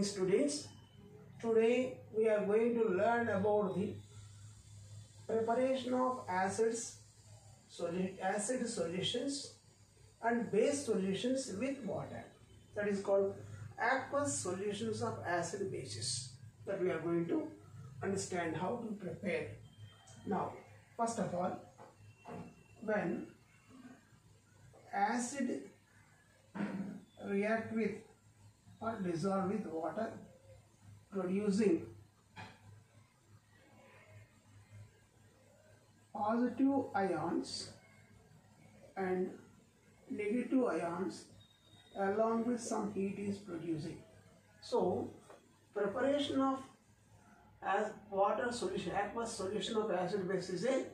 evening, students. Today we are going to learn about the preparation of acid solutions and base solutions with water. That is called aqueous solutions of acid bases. That we are going to understand how to prepare. Now, first of all, when acid react with or dissolve with water, producing positive ions and negative ions along with some heat is producing. So, preparation of water solution, aqueous solution of acid base is a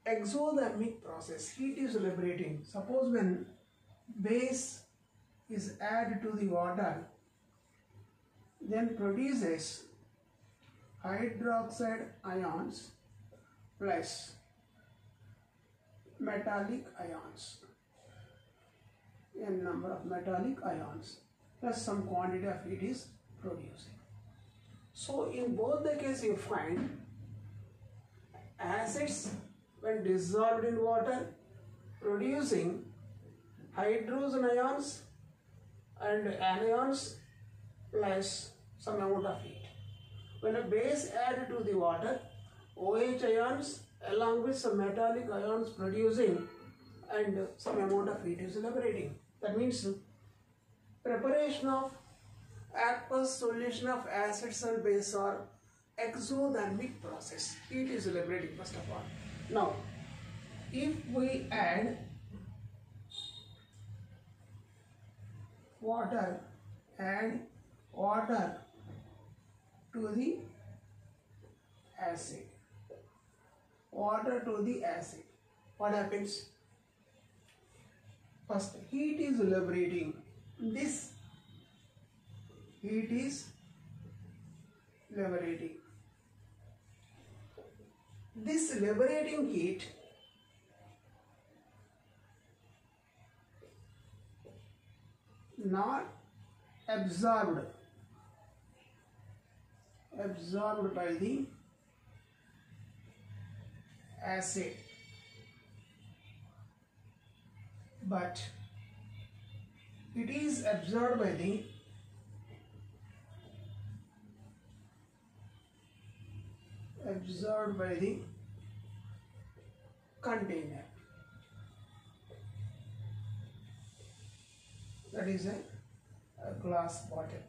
exothermic process. Heat is liberating. Suppose when base is added to the water, then produces hydroxide ions plus metallic ions, n number of metallic ions plus some quantity of heat is producing. So in both the cases you find acids when dissolved in water producing hydrogen ions and anions plus some amount of heat. When a base added to the water, OH ions along with some metallic ions producing and some amount of heat is liberating. That means preparation of aqueous solution of acids and base are exothermic process. Heat is liberating first of all. Now, if we add water to the acid, what happens? First, heat is liberating. This heat is liberating. This liberating heat not absorbed by the acid, but it is absorbed by the container. That is a glass bottle.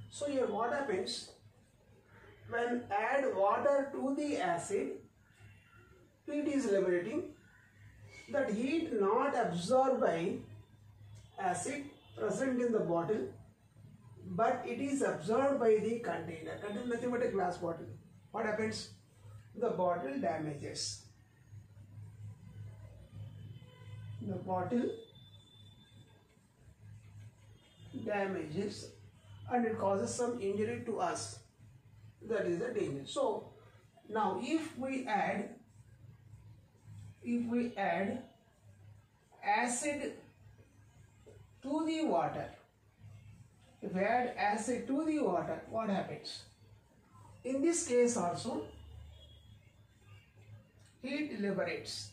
So here what happens? When add water to the acid, heat is liberating. That heat not absorbed by acid present in the bottle, but it is absorbed by the container. Container nothing but a glass bottle. What happens? The bottle damages. The bottle damages and it causes some injury to us. That is the danger. So now if we add acid to the water, what happens? In this case also, heat liberates.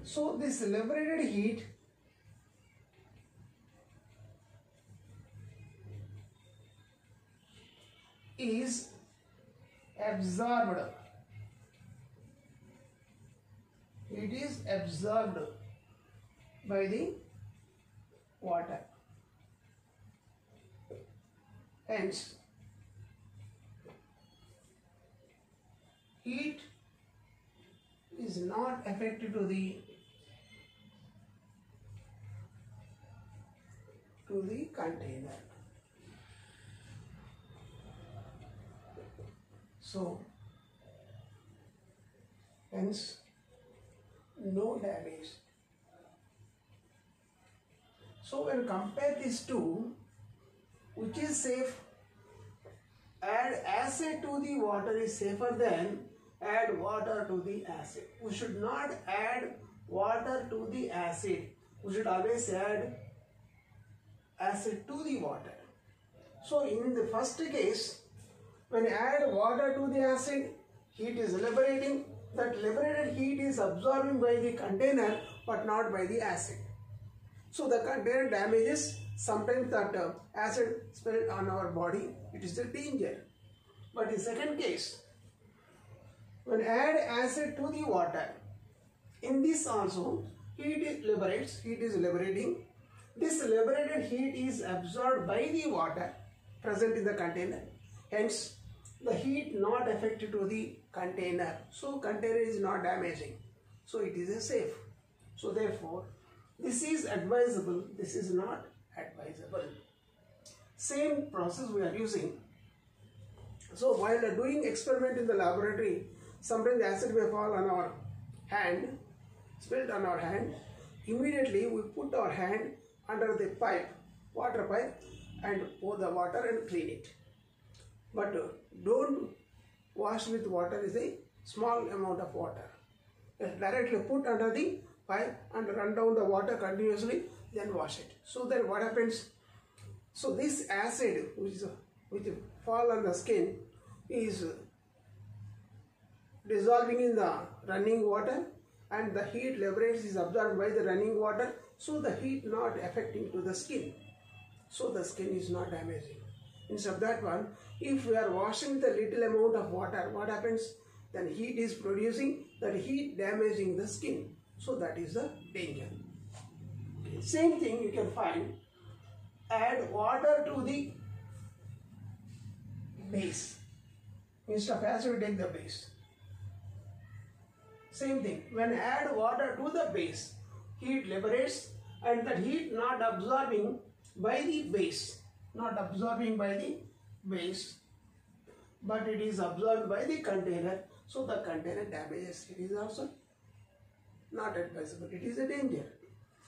So this liberated heat is absorbed. It is absorbed by the water. Hence, heat is not affected to the container. So, hence, no damage. So, when compare these two, which is safe? Add acid to the water is safer than add water to the acid. We should not add water to the acid. We should always add acid to the water. So in the first case, when you add water to the acid, heat is liberating. That liberated heat is absorbed by the container but not by the acid. So the container damages. Sometimes that acid spill on our body. It is a danger. But in second case, when add acid to the water, in this also heat is liberating. This liberated heat is absorbed by the water present in the container. Hence, the heat not affected to the container. So container is not damaging. So it is a safe. So therefore, this is advisable. This is not advisable. Same process we are using. So while doing experiment in the laboratory, sometimes the acid may fall on our hand, spilled on our hand. Immediately we put our hand under the pipe, water pipe, and pour the water and clean it. But don't wash with water is a small amount of water. Directly put under the pipe and run down the water continuously, then wash it. So then what happens? So this acid which fall on the skin is dissolving in the running water, and the heat leverage is absorbed by the running water. So the heat not affecting to the skin. So the skin is not damaging. Instead of that one, if we are washing with a little amount of water, what happens? Then heat is producing, that heat damaging the skin. So that is the danger. Okay. Same thing you can find. Add water to the base. Instead of acid, we take the base. Same thing. When add water to the base, heat liberates, and that heat not absorbing by the base. Not absorbing by the base, but it is absorbed by the container. So the container damages. It is also not advisable. It is a danger.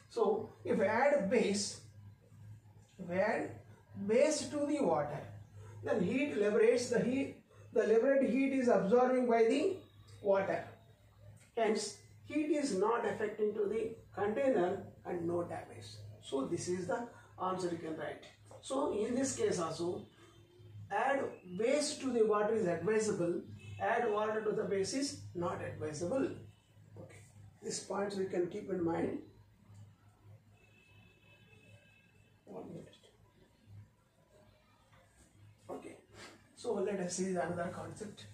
So if we add base to the water, then heat liberates. The liberated heat is absorbing by the water. Hence, heat is not affecting to the container and no damage. So this is the answer you can write. So in this case also, add base to the water is advisable. Add water to the base is not advisable. Okay. These points we can keep in mind. 1 minute. Okay. So let us see another concept.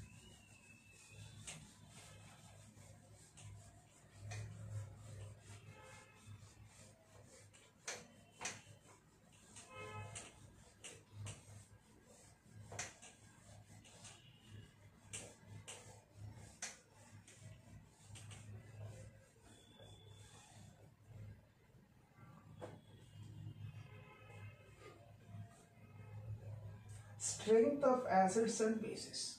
Strength of acids and bases.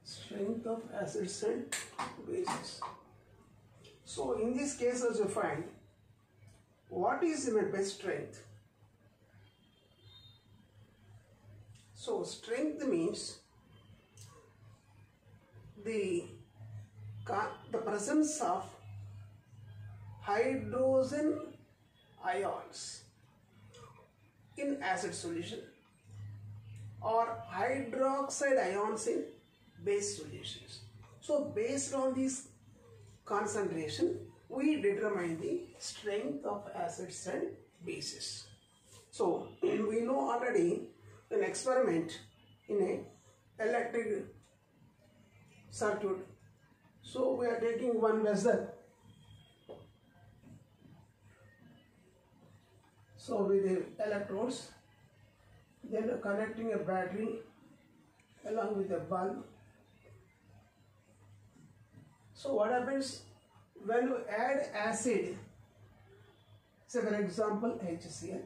Strength of acids and bases. So in this case as you find, what is my best strength? So strength means the presence of hydrogen ions in acid solution or hydroxide ions in base solutions. So based on this concentration, we determine the strength of acids and bases. So we know already an experiment in a electric circuit. So we are taking one vessel. So with the electrodes, then connecting a battery along with a bulb. So what happens when you add acid, say for example HCl,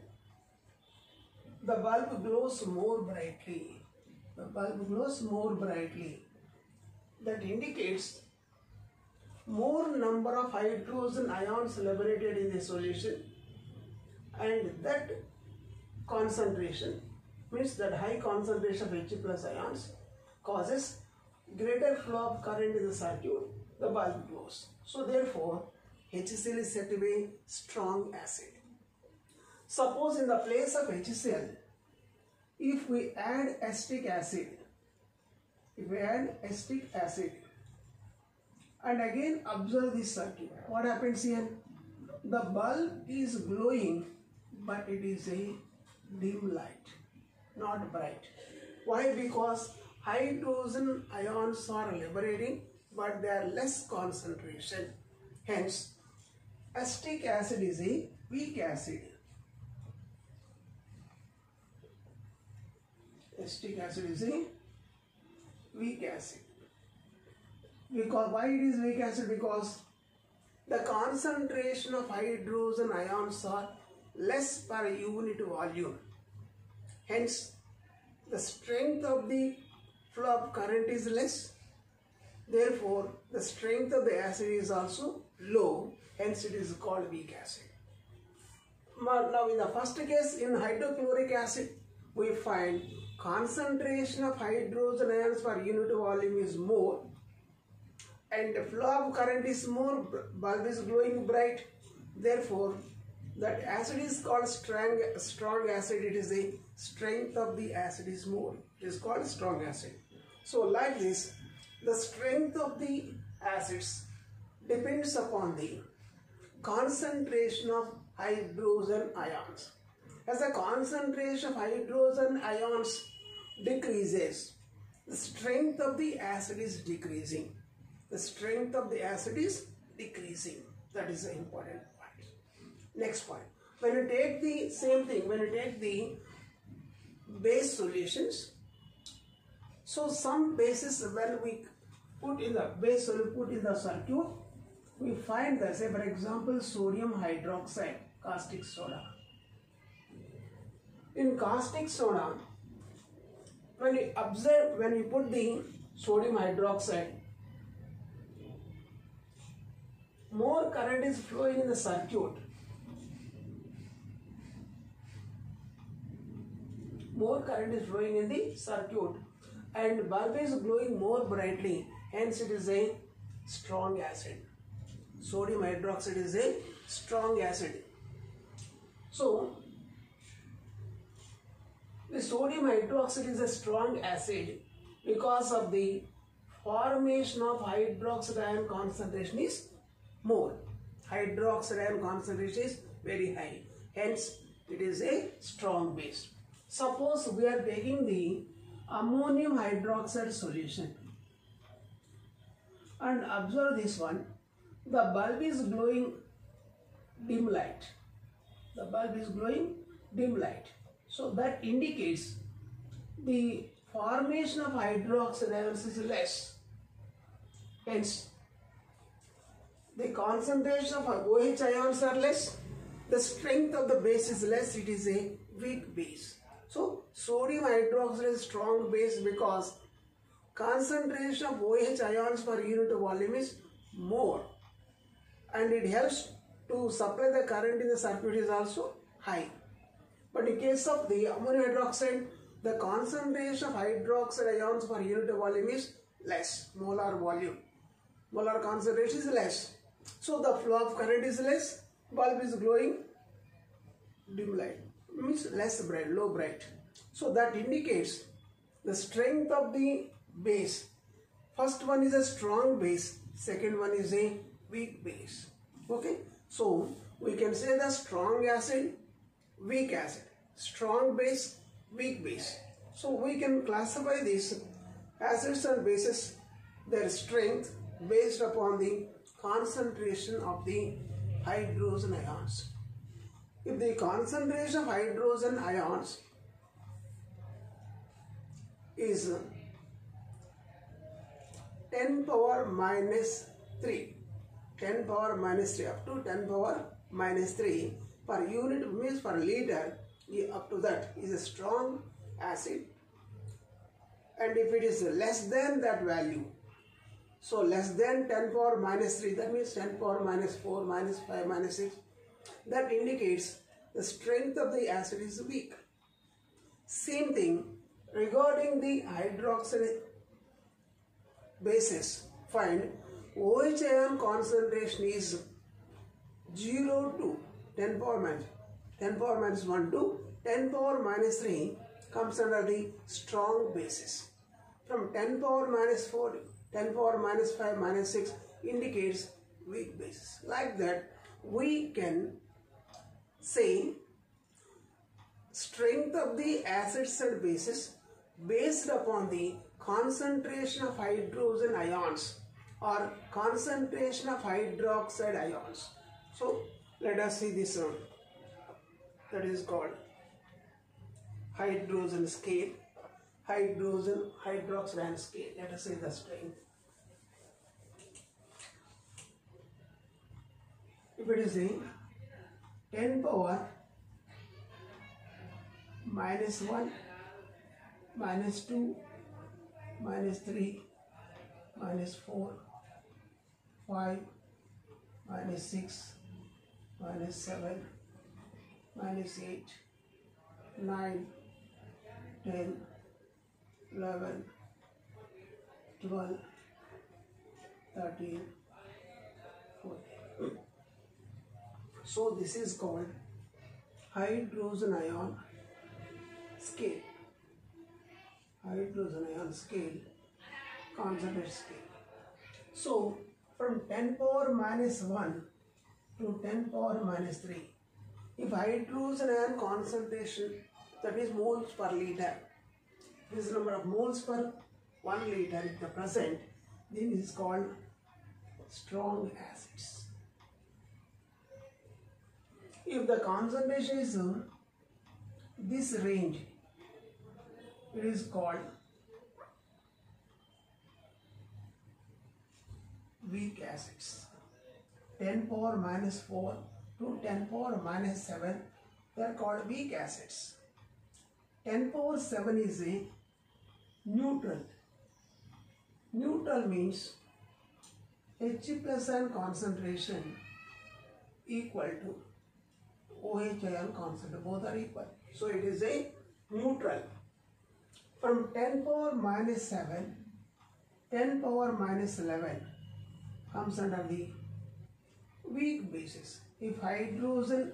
the bulb glows more brightly. The bulb glows more brightly. That indicates more number of hydrogen ions liberated in the solution and that concentration means that high concentration of H plus ions causes greater flow of current in the circuit, the bulb glows. So therefore, HCl is said to be strong acid. Suppose in the place of HCl, if we add acetic acid, and again observe this circuit, what happens here? The bulb is glowing, but it is a dim light, not bright. Why? Because hydrogen ions are liberating, but they are less concentration. Hence, acetic acid is a weak acid. Acetic acid is a weak acid. Because why it is weak acid? Because the concentration of hydrogen ions are less per unit volume. Hence, the strength of the flow of current is less. Therefore, the strength of the acid is also low. Hence, it is called weak acid. Now, in the first case, in hydrochloric acid, we find concentration of hydrogen ions per unit volume is more, and the flow of current is more, bulb is glowing bright. Therefore, that acid is called strong acid. It is the strength of the acid is more. It is called strong acid. So like this, the strength of the acids depends upon the concentration of hydrogen ions. As the concentration of hydrogen ions decreases, the strength of the acid is decreasing. The strength of the acid is decreasing. That is the important point. Next point. When you take the same thing, when you take the base solutions, so some bases when we put in the base, put in the circuit, we find that, say for example, sodium hydroxide, caustic soda. In caustic soda, when you observe, when you put the sodium hydroxide, more current is flowing in the circuit. More current is flowing in the circuit, and bulb is glowing more brightly. Hence, it is a strong acid. Sodium hydroxide is a strong acid. So, the sodium hydroxide is a strong acid because of the formation of hydroxide ion concentration is more. Hydroxide ion concentration is very high. Hence, it is a strong base. Suppose we are taking the ammonium hydroxide solution and observe this one. The bulb is glowing dim light. The bulb is glowing dim light. So that indicates the formation of hydroxide ions is less. Hence, the concentration of OH ions are less. The strength of the base is less. It is a weak base. So, sodium hydroxide is strong base because concentration of OH ions per unit volume is more, and it helps to supply the current in the circuit is also high. But in case of the ammonium hydroxide, the concentration of hydroxide ions per unit volume is less, molar volume. Molar concentration is less. So the flow of current is less, bulb is glowing dim light, means less bright, low bright. So that indicates the strength of the base. First one is a strong base, second one is a weak base. Okay, so we can say the strong acid, weak acid, strong base, weak base. So we can classify these acids and bases, their strength based upon the concentration of the hydrogen ions. If the concentration of hydrogen ions is 10 power minus 3, 10 power minus 3 up to 10 power minus 3 per unit, means per liter, up to that is a strong acid. And if it is less than that value, so less than 10 power minus 3, that means 10 power minus 4, minus 5, minus 6, that indicates the strength of the acid is weak. Same thing regarding the hydroxide bases. Find OH ion concentration is 0 to 10 power minus 1 to 10 power minus 3 comes under the strong bases. From 10 power minus 4, 10 power minus 5, minus 6 indicates weak bases. Like that, we can say strength of the acids and bases based upon the concentration of hydrogen ions or concentration of hydroxide ions. So let us see this one. That is called hydrogen scale, hydroxide ion scale. Let us see the strength. If it is a 10 power minus 1, minus 2, minus 3, minus 4, 5, minus 6, minus 7, minus 8, 9, 10, 11, 12, 13, 14. So this is called hydrogen ion scale. Hydrogen ion scale, concentration scale. So from 10 power minus 1 to 10 power minus 3, if hydrogen ion concentration, that is moles per liter, this number of moles per 1 liter is the present, then it is called strong acids. If the concentration is this range, it is called weak acids. 10 power minus 4 to 10 power minus 7, they are called weak acids. 10 power 7 is a neutral. Neutral means H plus ion concentration equal to OH ion concentration, both are equal. So it is a neutral. From 10 power minus 7, 10 power minus 11 comes under the weak bases. If hydrogen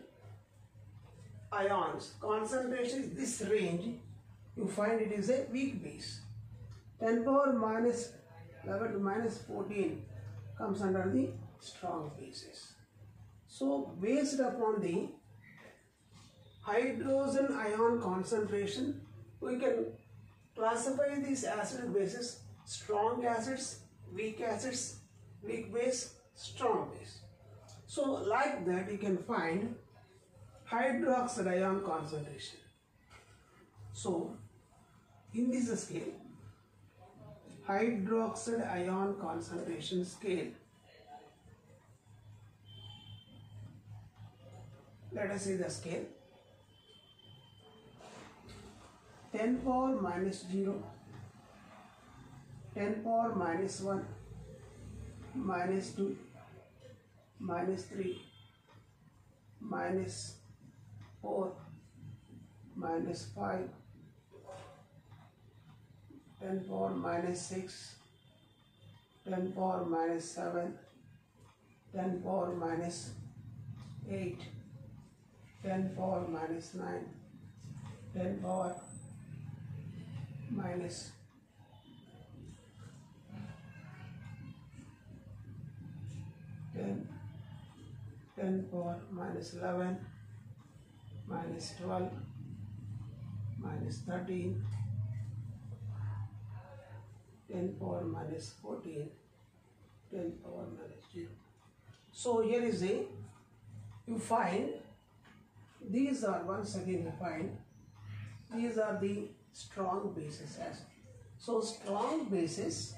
ions concentration is this range, you find it is a weak base. 10 power minus 11 to minus 14 comes under the strong bases. So based upon the hydrogen ion concentration, we can classify these acid bases: strong acids, weak base, strong base. So like that you can find hydroxide ion concentration. So in this scale, hydroxide ion concentration scale, let us see the scale. 10 power minus 0, 10 power minus 1, minus 2, minus 3, minus 4, minus 5, 10 power minus 6, 10 power minus 7, 10 power minus 8, 10 power minus 9, 10 power minus 10 power minus 11, minus 12, minus 13, 10 power minus 14, 10 power minus 0. So here is a, you find these are, once again you find these are the strong bases. So strong bases,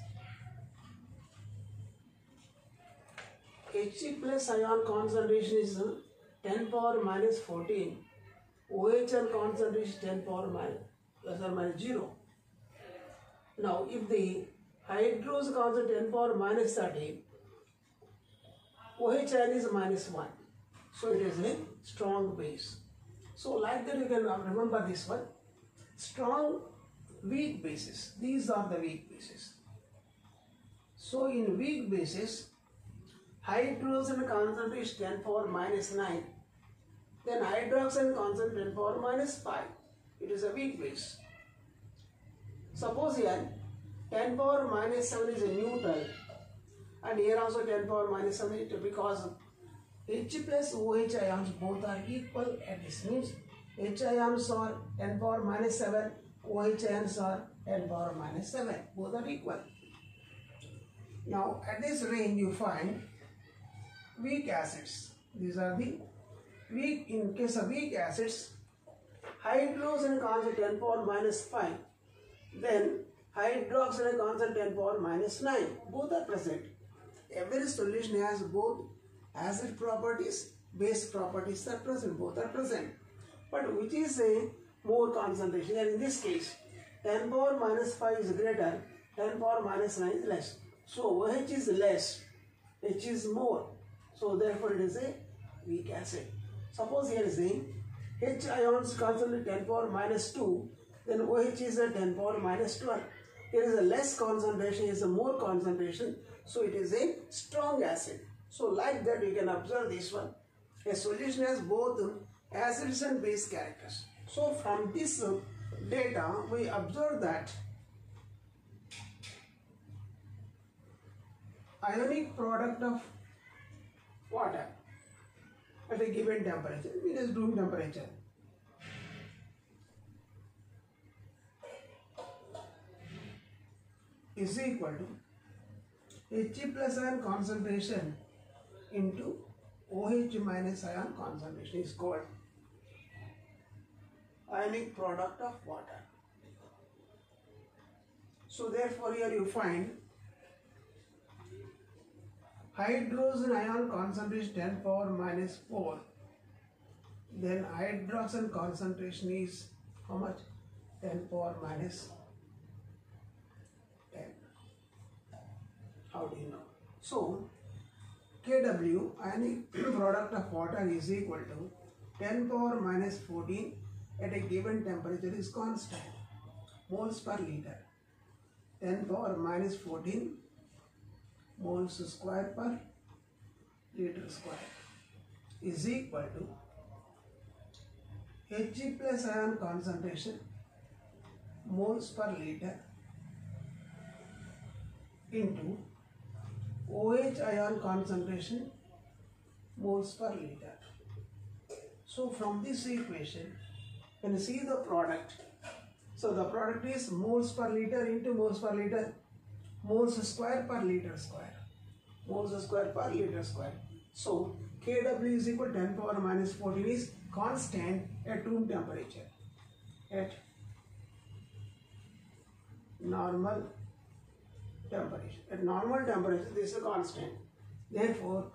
He plus ion concentration is 10 power minus 14, OH ion concentration is 10 power plus or minus 0. Now if the hydrogen concentration 10 power minus 30, OH ion is minus 1. So it is a strong base. So like that you can remember this one. Strong, weak bases. These are the weak bases. So in weak bases, hydrogen concentration 10 power minus 9. Then hydroxide concentration 10 power minus 5. It is a weak base. Suppose here 10 power minus 7 is a neutral, and here also 10 power minus 7 is because H plus OH ions both are equal, and this means H ions are 10 power minus 7, OH ions are 10 power minus 7, both are equal. Now at this range you find weak acids. These are the weak. In case of weak acids, hydrogen concentration 10 power minus 5, then hydroxide concentration 10 power minus 9, both are present. Every solution has both acid properties, base properties are present, both are present. But which is a more concentration? And in this case, 10 power minus 5 is greater, 10 power minus 9 is less. So OH is less, H is more. So therefore it is a weak acid. Suppose here is a H ions concentration 10 power minus 2, then OH is a 10 power minus 12. Here is a less concentration, is a more concentration, so it is a strong acid. So like that you can observe this one. A solution has both acids and base characters. So from this data we observe that ionic product of water at a given temperature, it is room temperature, is equal to He plus ion concentration into OH minus ion concentration is called ionic product of water. So therefore here you find hydrogen ion concentration 10 power minus 4, then hydroxide concentration is how much? 10 power minus 10. How do you know? So Kw, ionic product of water, is equal to 10 power minus 14 at a given temperature is constant, moles per liter. 10 power minus 14 moles square per liter square is equal to He plus ion concentration moles per liter into OH ion concentration moles per liter. So from this equation, when you see the product, so the product is moles per liter into moles per liter, moles square per liter square, moles square per liter square. So Kw is equal to 10 power minus 14 is constant at room temperature. At normal temperature. At normal temperature, this is a constant. Therefore,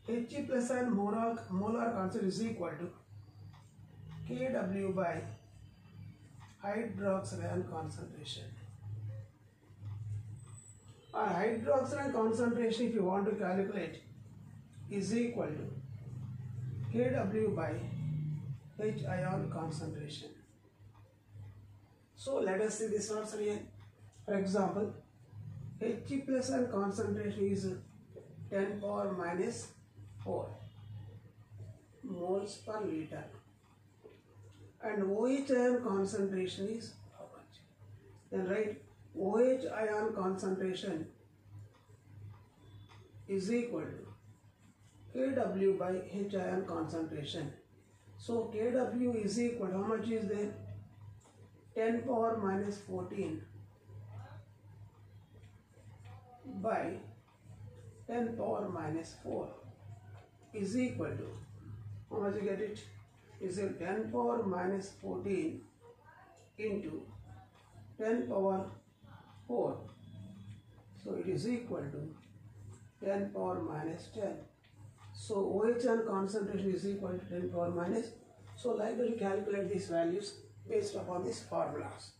He plus ion molar constant is equal to Kw by hydroxide ion concentration. Our hydroxide ion concentration, if you want to calculate, is equal to Kw by H ion concentration. So let us see this answer here. For example, H plus ion concentration is 10 power minus 4 moles per liter, and OH ion concentration is how much? Then write OH ion concentration is equal to Kw by H ion concentration. So Kw is equal to, how much is there? 10 power minus 14 by 10 power minus 4 is equal to, how much you get it? Is 10 power minus 14 into 10 power 4. So it is equal to 10 power minus 10. So OH ion concentration is equal to 10 power minus. So like that you calculate these values based upon these formulas.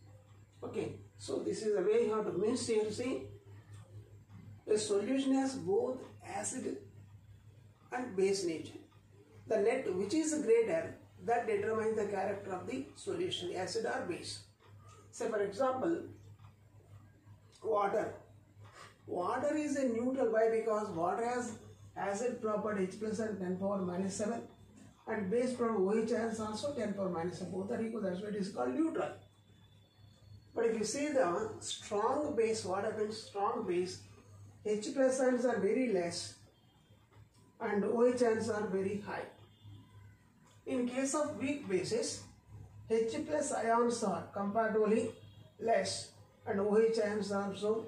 Okay, so this is the way you have to means here. See, a solution has both acid and base nature. The net which is greater, that determines the character of the solution, acid or base. Say for example, water. Water is a neutral. Why? Because water has acid property H plus and 10 power minus 7, and base property OH has also 10 power minus 7. Both are equal. That's why it is called neutral. But if you see the strong base, what happens? Strong base, H plus ions are very less and OH ions are very high. In case of weak bases, H plus ions are comparatively less and OH ions are also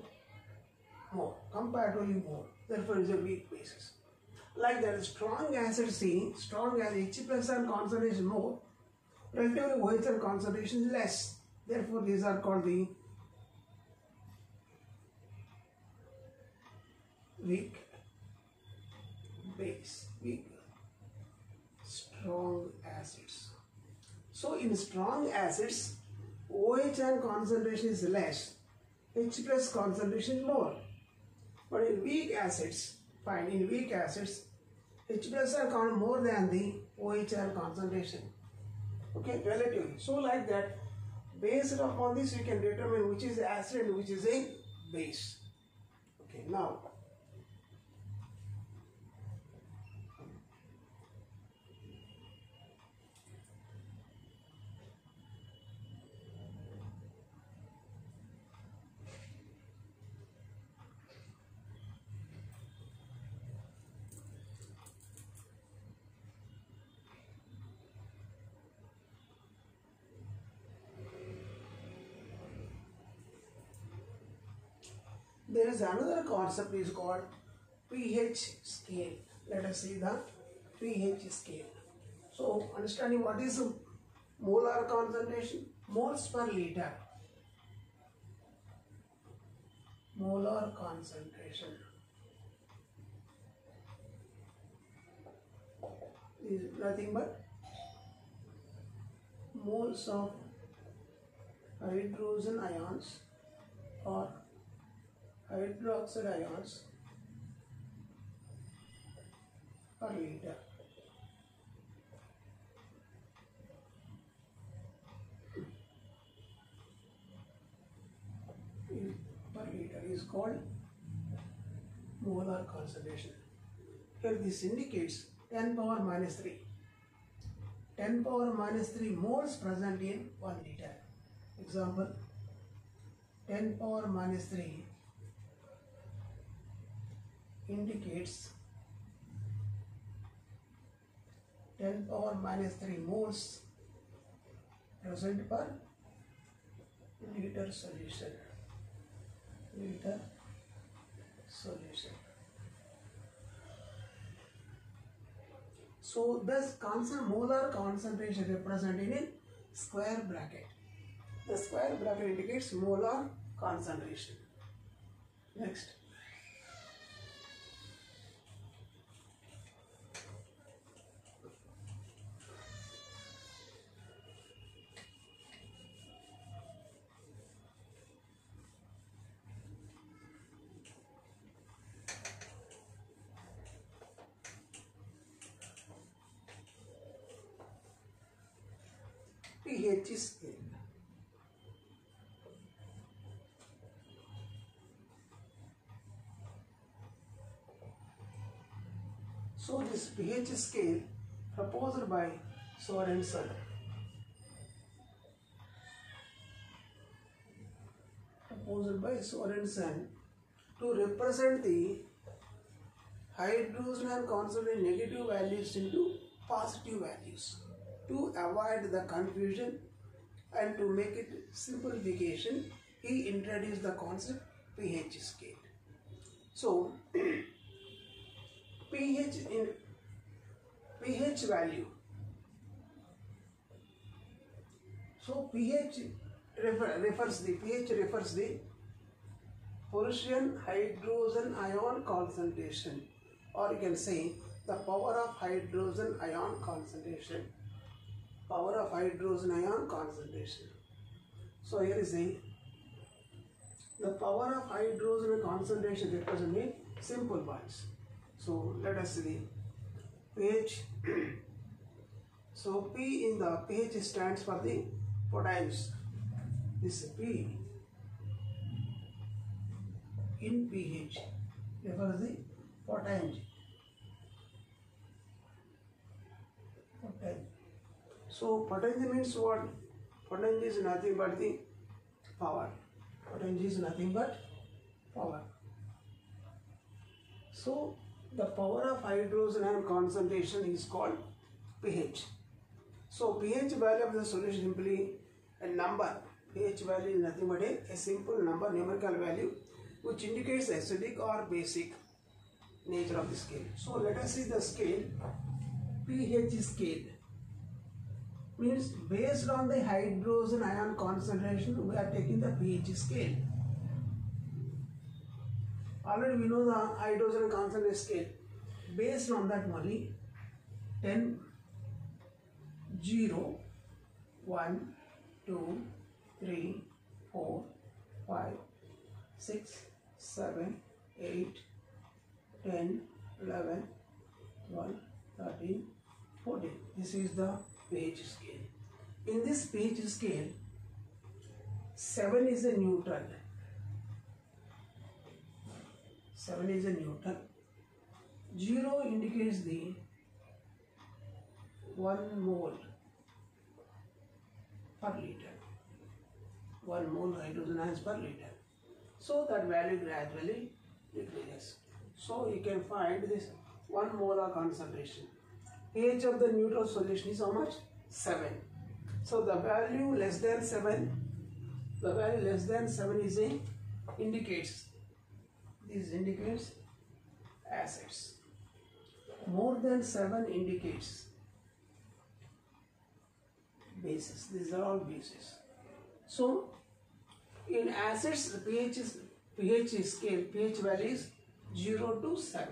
more, comparatively more. Therefore, it is a weak basis. Like that, strong acid C, strong as H plus ion concentration more, relatively OH ion concentration is less. Therefore, these are called the weak base, weak strong acids. So, in strong acids, OH ion concentration is less, H plus concentration is more. But in weak acids, fine, in weak acids, H plus are more than the OH ion concentration. Okay, relatively. So, like that, based upon this, you can determine which is acid and which is a base. Okay, now there is another concept is called pH scale. Let us see the pH scale. So, understanding what is molar concentration? Moles per liter. Molar concentration is nothing but moles of hydrogen ions or hydroxide ions per liter. Per liter is called molar concentration. Here this indicates 10 power minus 3. 10 power minus 3 moles present in 1 liter. Example, 10 power minus 3 indicates 10 power minus 3 moles present per liter solution. Liter solution. So, this molar concentration represented in square bracket. The square bracket indicates molar concentration. Next. pH scale. So this pH scale proposed by Sorensen. To represent the hydrogen and concentration negative values into positive values. To avoid the confusion and to make it simplification, he introduced the concept pH scale. So, pH value. So, pH refers the Prussian hydrogen ion concentration, or you can say the power of hydrogen ion concentration. Power of hydrogen ion concentration. So here is the power of hydrogen concentration represented in simple ones. So let us see the pH So P in the pH stands for the potenge. This P in pH refers the potenge. Potenge. So potenge means what? Potenge is nothing but the power. Potenge is nothing but power. So the power of hydrogen ion concentration is called pH. So pH value of the solution simply a number. pH value is nothing but a simple number, numerical value, which indicates acidic or basic nature of the scale. So let us see the scale. pH scale means based on the hydrogen ion concentration we are taking the pH scale. Already we know the hydrogen concentration scale. Based on that only 10, 0, 1, 2, 3, 4, 5, 6, 7, 8, 10, 11, 12, 13, 14. This is the pH scale. In this pH scale, 7 is a neutral. 7 is a neutral. 0 indicates the 1 mole per liter. 1 mole hydrogen ions per liter. So that value gradually decreases. So you can find this 1 molar concentration. pH of the neutral solution is how much? 7. So the value less than 7, the value less than 7 is a indicates. This indicates acids. More than 7 indicates bases. These are all bases. So in acids, the pH scale, pH value is 0 to 7.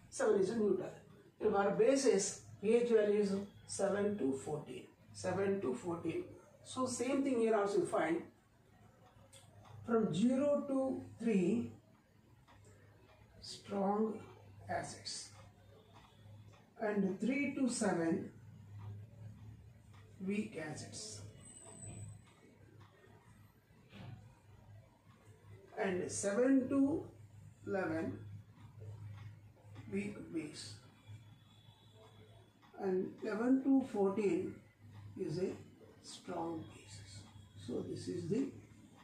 7 is a neutral. In our bases, pH value is 7 to 14. 7 to 14. So same thing here also you find. From 0 to 3, strong acids. And 3 to 7, weak acids. And 7 to 11, weak base. And 11 to 14 is a strong basis. So this is the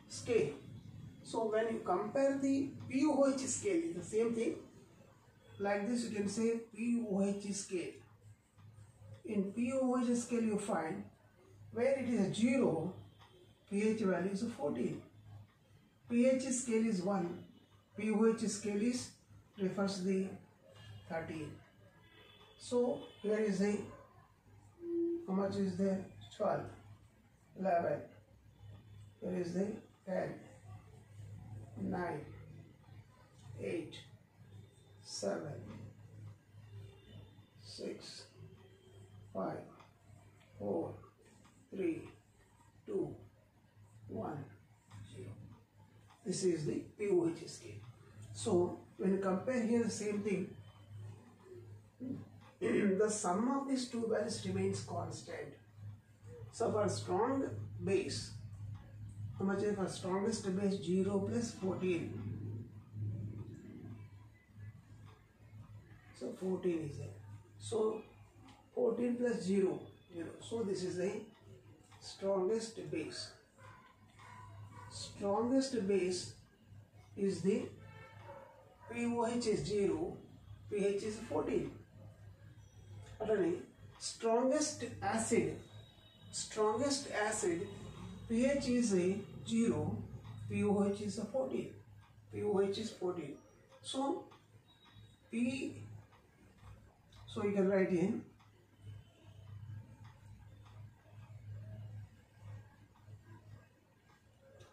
scale. So when you compare the pOH scale, it's the same thing. Like this you can say pOH scale. In pOH scale you find where it is 0, pH value is 14. pH scale is 1, pOH scale is refers the 13. So here is a, how much is there? 12, 11, here is the 10, 9, 8, 7, 6, 5, 4, 3, 2, 1, 0. This is the pOH scale. So when you compare here the same thing, the sum of these two values remains constant. So for strong base, how much is for strongest base? 0 plus 14. So 14 is there. So 14 plus 0, 0. So this is the strongest base. Strongest base is the pOH is 0, pH is 14. Strongest acid, pH is a 0, pOH is a 14. pOH is 14. So so you can write in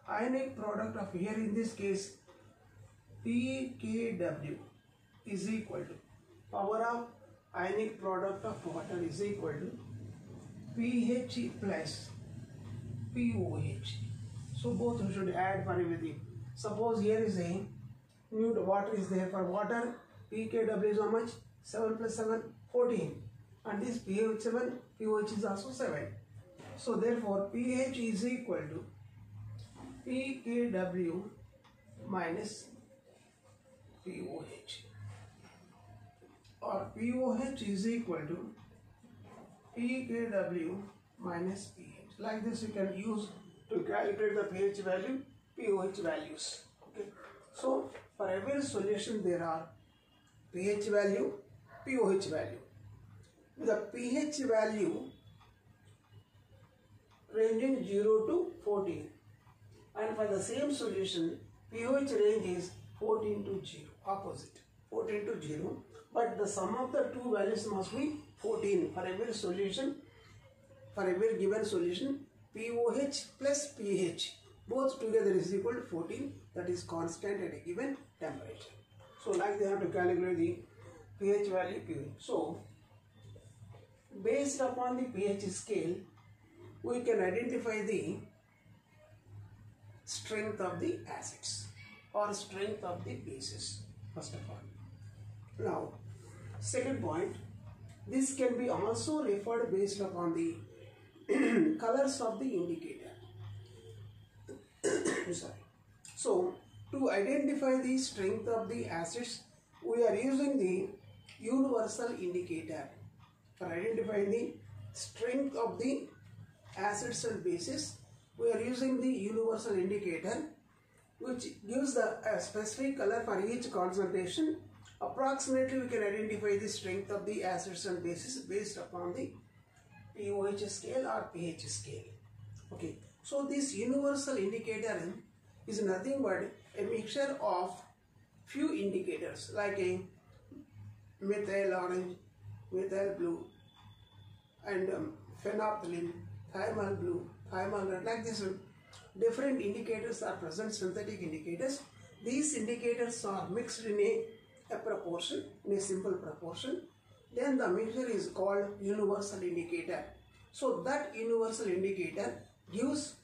ionic product of here in this case pKW is equal to power of ionic product of water is equal to pH plus pOH. So both we should add for everything. Suppose here is a new water is there. For water pKW is how much? 7 plus 7, 14. and this pH 7, pOH is also 7. So therefore pH is equal to pKw minus pOH, or pOH is equal to pKw minus pH. Like this you can use to calculate the pH value, pOH values. Okay. So for every solution there are pH value, pOH value. The pH value ranging 0 to 14, and for the same solution pOH range is 14 to 0, opposite, 14 to 0, but the sum of the two values must be 14 for every solution. For every given solution, pOH plus pH both together is equal to 14, that is constant at a given temperature. So like they have to calculate the pH value, pH. So based upon the pH scale, we can identify the strength of the acids or strength of the bases, first of all. Now, second point, this can be also referred based upon the colors of the indicator. Sorry. So, to identify the strength of the acids, we are using the universal indicator. For identifying the strength of the acids and bases, we are using the universal indicator, which gives the specific color for each concentration. Approximately we can identify the strength of the acids and bases based upon the pOH scale or pH scale. Okay, so this universal indicator is nothing but a mixture of few indicators like a methyl orange, methyl blue, and phenolphthalein, thiamine blue, thiamine red. Like this, different indicators are present, synthetic indicators. These indicators are mixed in a proportion, in a simple proportion. Then the mixture is called universal indicator. So that universal indicator gives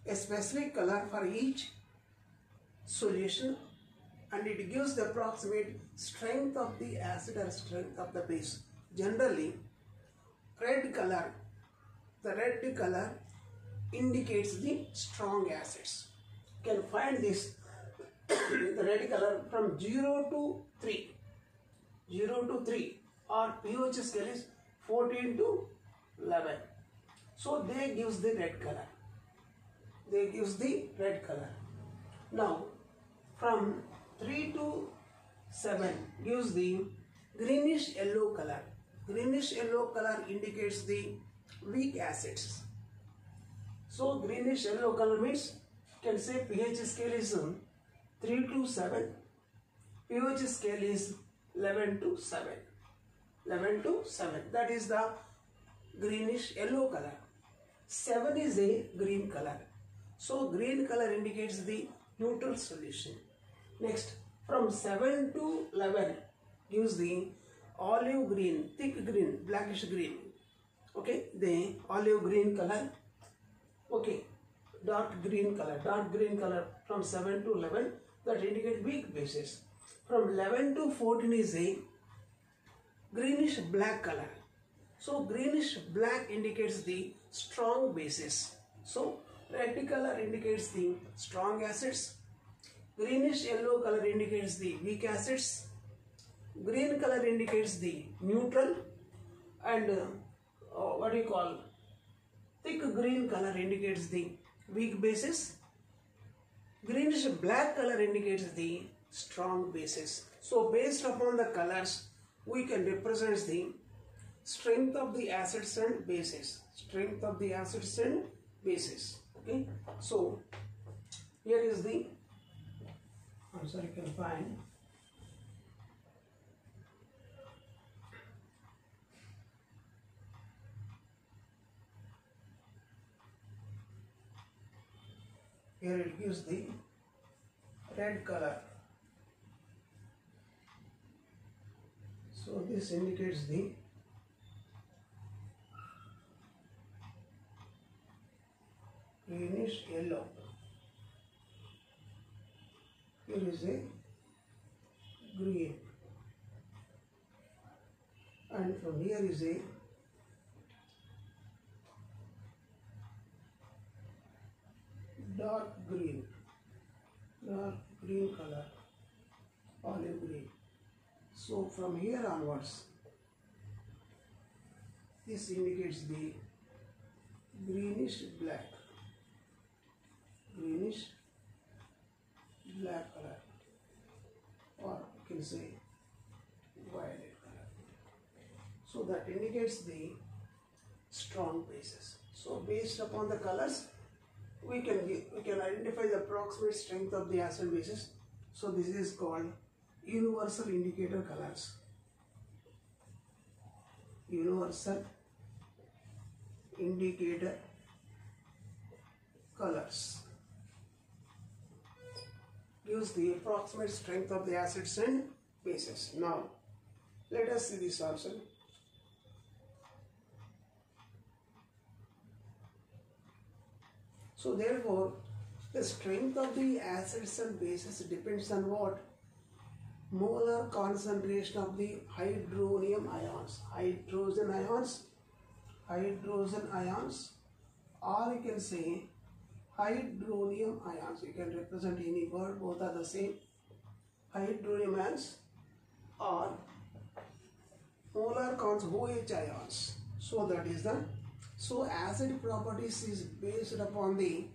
a specific color for each solution, and it gives the approximate strength of the acid or strength of the base. Generally, red color, the red color indicates the strong acids. You can find this the red color from 0 to 3. 0 to 3, or pOH scale is 14 to 11. So they gives the red color. They gives the red color. Now from 3 to 7 gives the greenish yellow color. Greenish yellow color indicates the weak acids. So greenish yellow color means you can say pH scale is 3 to 7. pOH scale is 11 to 7. 11 to 7. That is the greenish yellow color. 7 is a green color. So green color indicates the neutral solution. Next, from 7 to 11 gives the olive green, thick green, blackish green. Okay, the olive green color. Okay, dark green color from 7 to 11, that indicate weak bases. From 11 to 14 is a greenish black color. So greenish black indicates the strong bases. So red color indicates the strong acids. Greenish yellow color indicates the weak acids. Green color indicates the neutral, and thick green color indicates the weak bases. Greenish black color indicates the strong bases. So based upon the colors, we can represent the strength of the acids and bases. Strength of the acids and bases. Okay. So here is the answer you can find. Here it gives the red color. So this indicates the greenish yellow. Here is a green, and from here is a dark green color, olive green. So from here onwards, this indicates the greenish black color, or you can say violet color. So that indicates the strong bases. So based upon the colors, we can identify the approximate strength of the acid bases. So this is called universal indicator colors. Universal indicator colors gives the approximate strength of the acids and bases. Now let us see this also. So therefore, the strength of the acids and bases depends on what? Molar concentration of the hydronium ions, hydrogen ions, or you can say hydronium ions. You can represent any word, both are the same. Hydronium ions or molar OH ions. So that is the acid properties is based upon the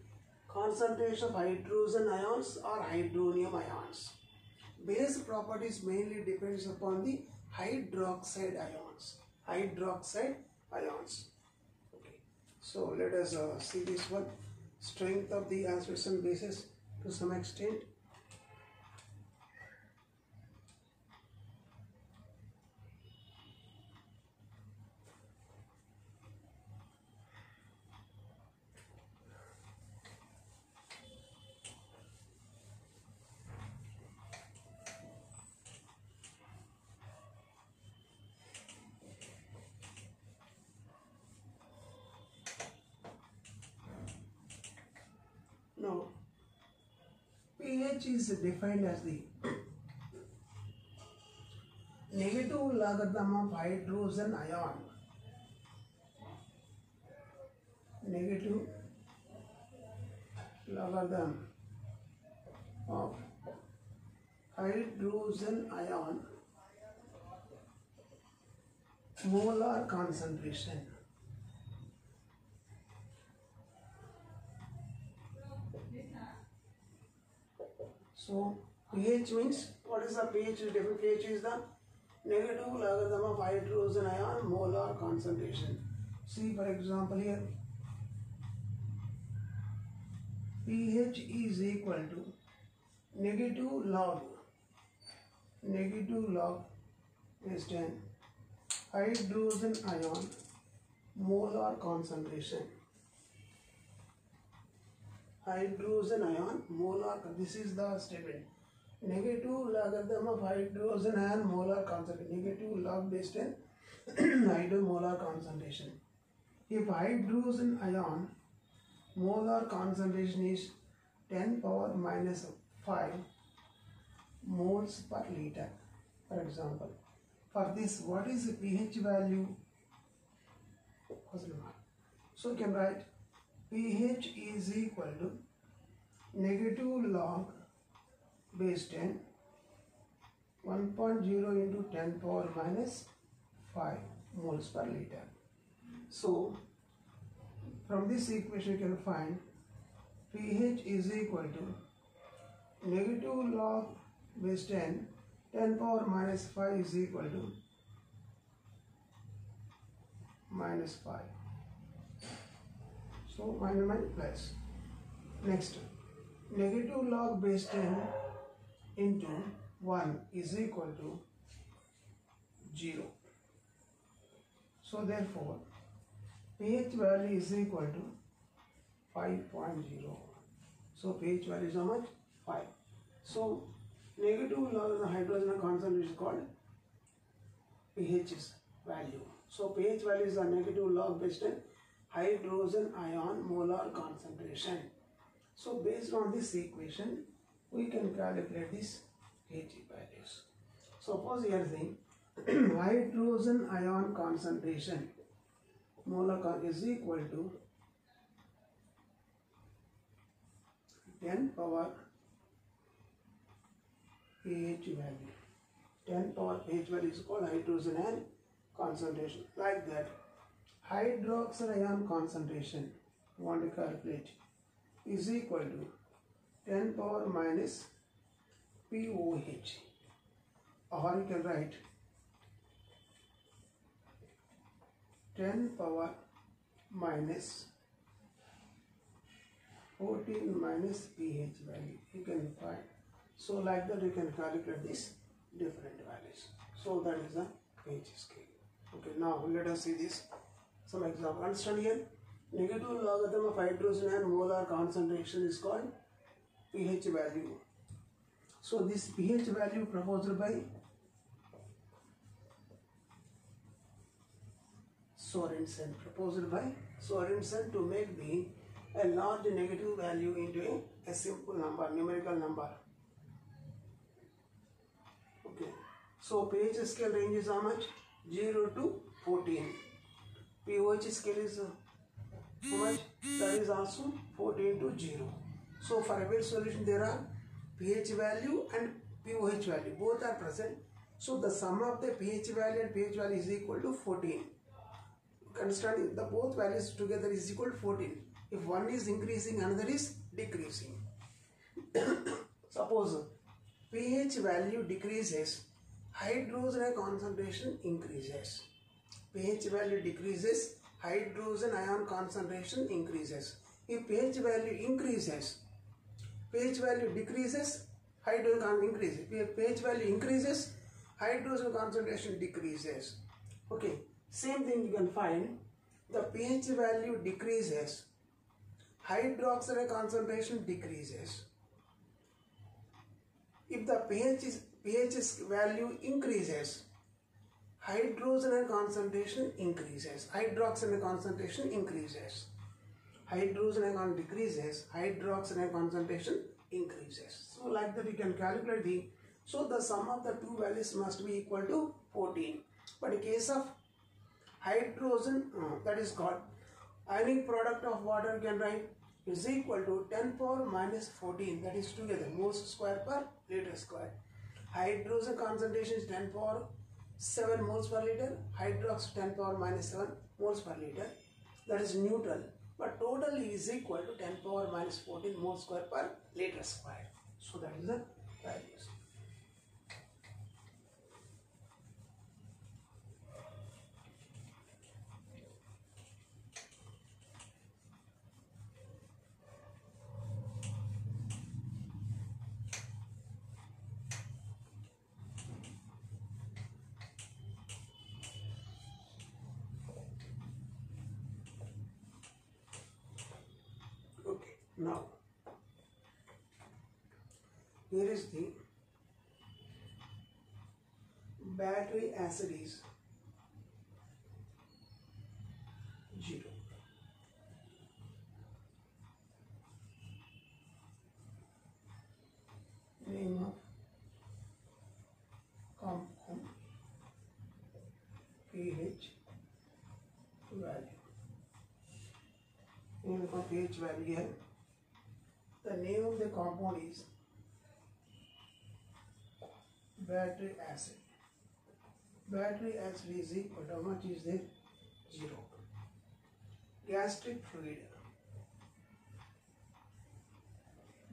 concentration of hydrogen ions or hydronium ions. Base properties mainly depends upon the hydroxide ions. Okay. So let us see this one. Strength of the acids and bases to some extent. Now, pH is defined as the negative logarithm of hydrogen ion. Negative logarithm of hydrogen ion molar concentration. So pH means, what is the pH? Different pH is the negative logarithm of hydrogen ion molar concentration. See, for example, here pH is equal to negative log is 10 hydrogen ion molar concentration. Hydrogen ion molar, this is the statement. Negative logarithm of hydrogen ion molar concentration. Negative log base 10 hydromolar concentration. If hydrogen ion molar concentration is 10 power minus 5 moles per liter, for example. For this, what is the pH value? So you can write pH is equal to negative log base 10 1.0 into 10 power minus 5 moles per liter. So from this equation you can find pH is equal to negative log base 10 power minus 5 is equal to minus 5. So minus plus. Next, negative log base 10 into 1 is equal to 0. So therefore, pH value is equal to 5.0. So pH value is how much? 5. So negative log of the hydrogen concentration is called pH's value. So pH value is the negative log base 10 hydrogen ion molar concentration. So based on this equation, we can calculate this pH values. Suppose you are saying hydrogen ion concentration molar is equal to 10 power pH value. 10 power pH value is called hydrogen ion concentration. Like that, hydroxyl ion concentration you want to calculate is equal to 10 power minus POH, or you can write 10 power minus 14 minus pH value you can find. So like that you can calculate these different values. So that is the pH scale. Okay, now let us see this some example. Understand here, negative logarithm of hydrogen ion molar concentration is called pH value. So this pH value proposed by Sorensen, to make a large negative value into a simple number, numerical number. Okay, so pH scale range is how much? 0 to 14. pH scale is how much? That is also 14 to 0. So for every solution there are pH value and pOH value, both are present. So the sum of the pH value and pH value is equal to 14. Understand, the both values together is equal to 14. If one is increasing, another is decreasing. Suppose pH value decreases, hydrogen ion concentration increases. pH value decreases, hydrogen ion concentration increases. If pH value increases, pH value decreases, hydrogen ion increases. If pH value increases, hydrogen concentration decreases. Okay, same thing you can find. The pH value decreases, hydroxyl ion concentration decreases. If the pH value increases, hydrogen ion concentration increases, hydroxyl ion concentration increases. Hydrogen ion decreases, hydroxyl ion concentration increases. So like that you can calculate so the sum of the two values must be equal to 14. But in case of hydrogen, that is called ionic product of water, you can write is equal to 10 power minus 14, that is together moles square per liter square. Hydrogen concentration is 10 power 7 moles per liter, hydrox 10 power minus 7 moles per liter, that is neutral, but total is equal to 10 power minus 14 moles square per liter square. So that is the values. Now, here is the battery acid is 0. Name of compound, pH value. Name of pH value here. The name of the compound is battery acid. Battery acid is equal to how much is there? 0. Gastric fluid.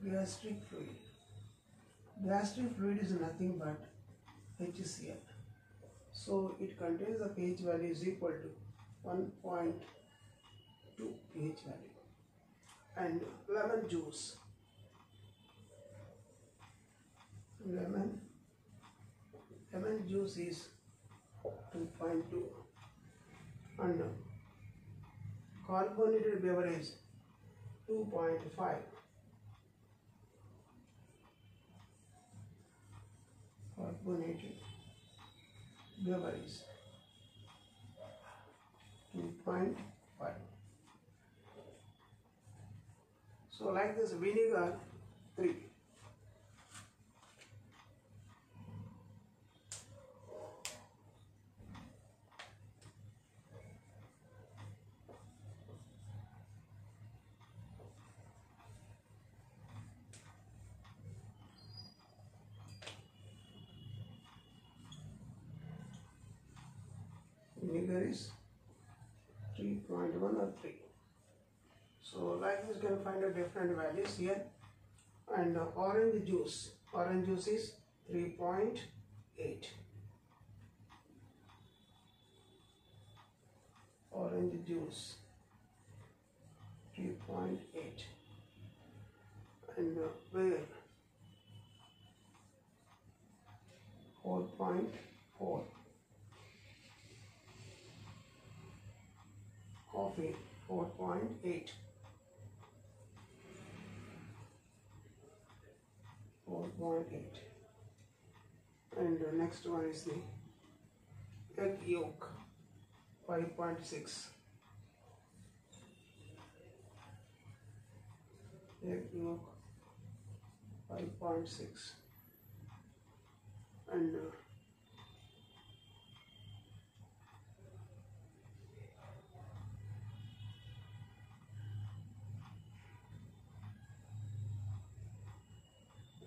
Gastric fluid. Gastric fluid is nothing but HCl. So it contains the pH value is equal to 1.2 pH value. And lemon juice. Lemon juice is 2.2, and carbonated beverage 2.5. Carbonated beverage 2.5. So like this, vinegar 3. is 3.1 or 3. So like this, you can find the different values here. And orange juice is 3.8. Orange juice 3.8. And whale 4.4. Coffee 4.8. 4.8. And the next one is the egg yolk 5.6. Egg yolk 5.6. And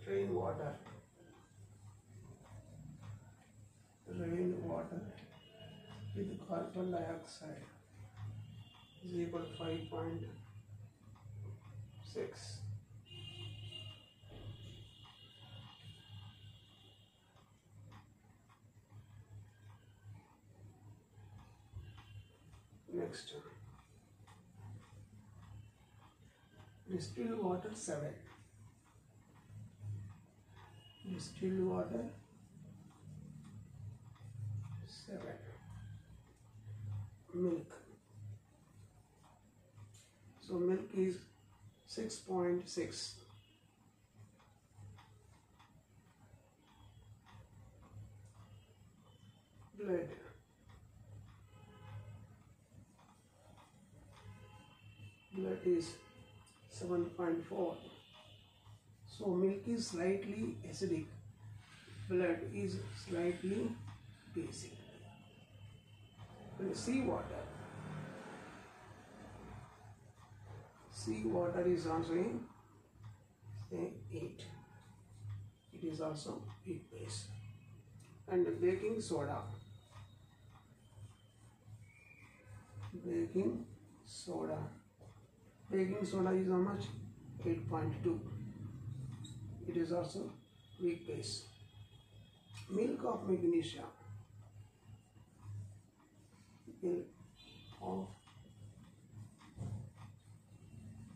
rainwater with carbon dioxide is equal to 5.6. Next, distilled water 7. Distilled water 7. Milk. So milk is 6.6. Blood. Blood is 7.4. So milk is slightly acidic, blood is slightly basic. And seawater is also in say 8. It is also weak base. And baking soda is how much? 8.2. It is also weak base. Milk of magnesia. Milk of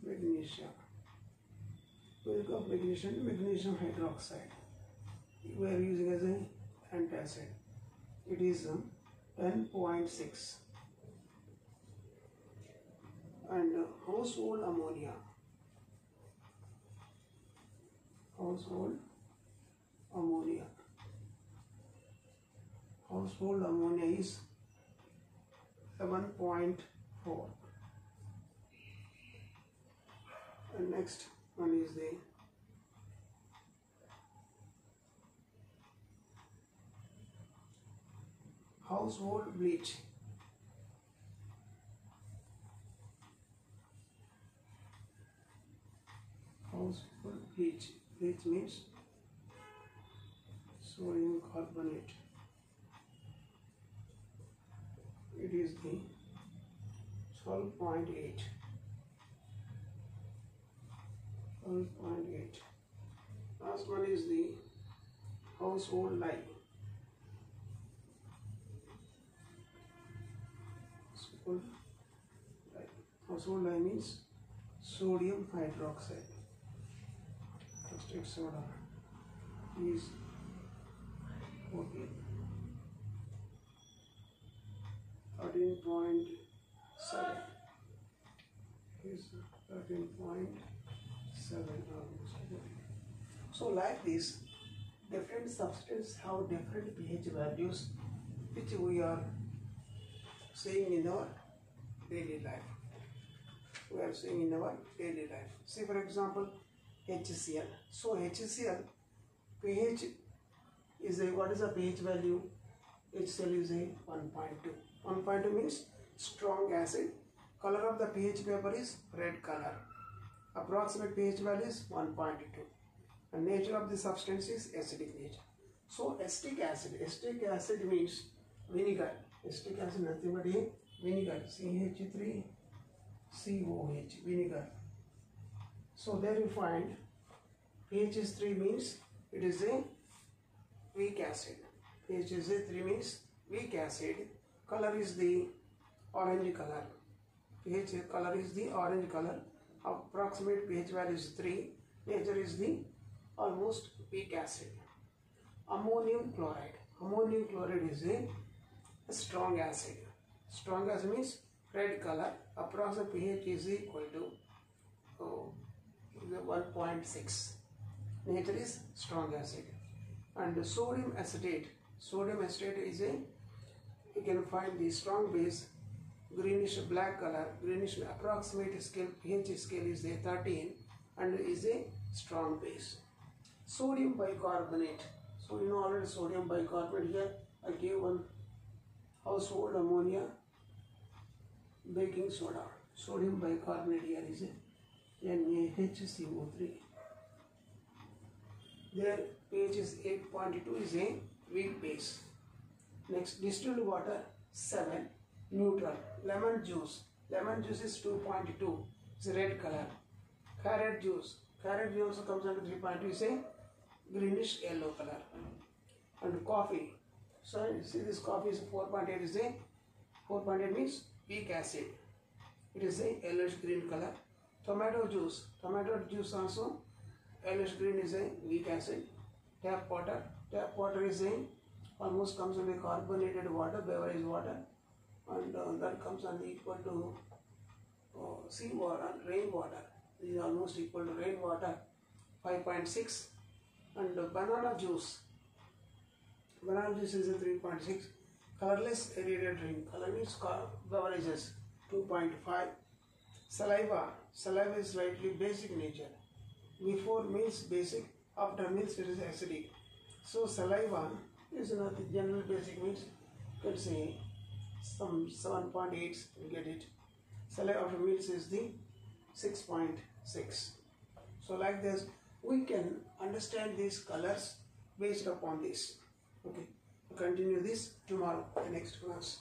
magnesia. Milk of magnesium, magnesium hydroxide. We are using as an antacid. It is 10.6. And household ammonia. Household ammonia is 7.4. And next one is the household bleach. Household bleach. Bleach means sodium carbonate. It is the 12.8. 12.8. Last one is the household lye. Household lye means sodium hydroxide. Caustic soda is 13.7 is 13.7 almost. So like this, different substances have different pH values which we are seeing in our daily life. Say for example HCl. So HCl pH is what is the pH value? HCl is a 1.2. 1.2 means strong acid. Color of the pH paper is red color. Approximate pH value is 1.2. The nature of the substance is acidic nature. So acetic acid means vinegar. Acetic acid nothing but a vinegar, CH3COH, vinegar. So there you find pH is 3 means it is a weak acid. pH is a 3 means weak acid. Color is the orange color. pH color is the orange color. Approximate pH value is 3. Nature is the almost weak acid. Ammonium chloride. Ammonium chloride is a strong acid. Strong acid means red color. Approximate pH is equal to 1.6. Nature is strong acid. And sodium acetate. Sodium acetate is a, you can find the strong base, greenish black color, greenish approximate scale, pH scale is a 13 and is a strong base. Sodium bicarbonate. So you know already sodium bicarbonate here. I gave one household ammonia, baking soda. Sodium bicarbonate here is a NaHCO3. Their pH is 8.2 is a weak base. Next, distilled water 7, neutral. Lemon juice. Lemon juice is 2.2. It's a red color. Carrot juice. Carrot juice also comes under 3.2 is a greenish yellow color. And coffee. So you see this coffee is 4.8 is a 4.8 means weak acid. It is a yellowish green color. Tomato juice. Tomato juice also yellowish green is a weak acid. Tap water. Tap water is a almost comes under carbonated water, beverage water, and that comes under equal to sea water, rain water. This is almost equal to rain water, 5.6. And banana juice. Banana juice is a 3.6. Colorless aerated drink. Colorless beverages 2.5. Saliva. Saliva is slightly basic nature. Before meals basic, after meals it is acidic. So saliva is not the general basic means. You can say some 7.8 you get it. Saliva after meals is the 6.6. So like this we can understand these colors based upon this. Okay, continue this tomorrow, the next class.